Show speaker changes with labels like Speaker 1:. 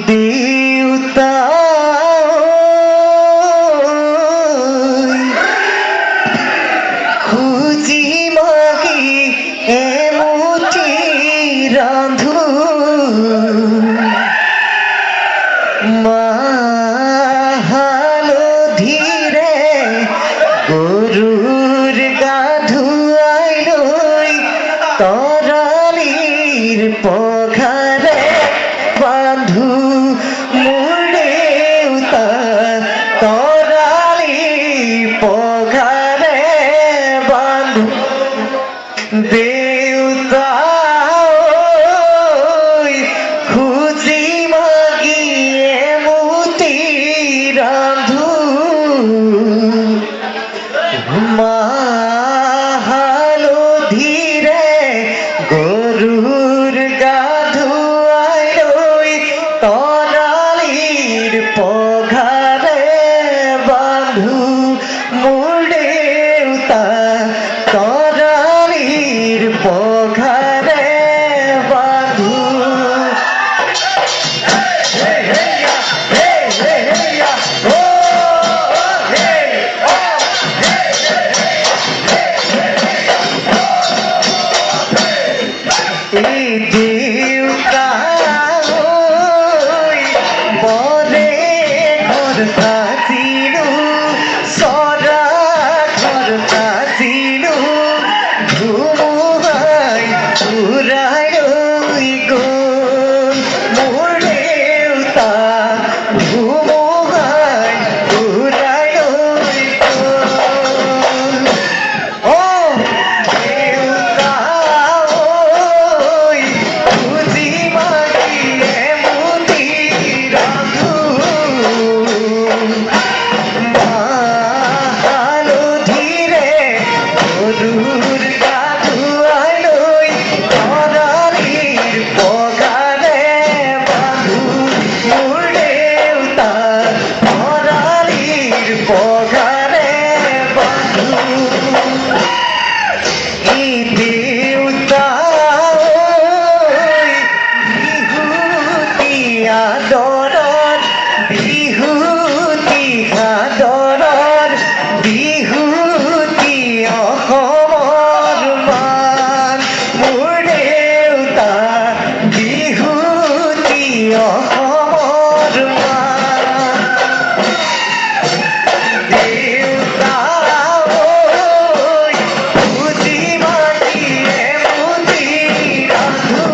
Speaker 1: দেউতা খুঁজি মাগি এমুঠি রাঁধু হালধিরে গরুর গা ধুয়াই লই তরালির পঘারে বাঁধু মুড়েউতা তরালি পঘারে বাঁধু দেউতা খুঁজি মাগিয়ে মুতি রাঁধু হালধিরে গরুর গা ধুয়াই লই তরালির পঘারে বাঁধু মুড়েউতা তরালির পঘারে বাঁধু দেউতা বলে ঘর কাজিলু সরা ঘর কাজিলু ঘুমাই উড়াই গো মোর দেউতা ঘুমাই উড়াই গো ও দেউতা খুঁজি মাগিয়ে মুতি রাঁধু হালধিরে গরুর গা ধুয়াই লই তরালির পঘারে বাঁধু মোর দেউতা তরালির পঘারে বাঁধু দেউতা বিহুতি আদৰৰ বিহুতি আদৰৰ বিহুতি অসমৰ মান মোৰ দেউতা বিহুতি অসমৰ মান দেউতা খুঁজি মাগিয়ে মুতি ৰাঁধু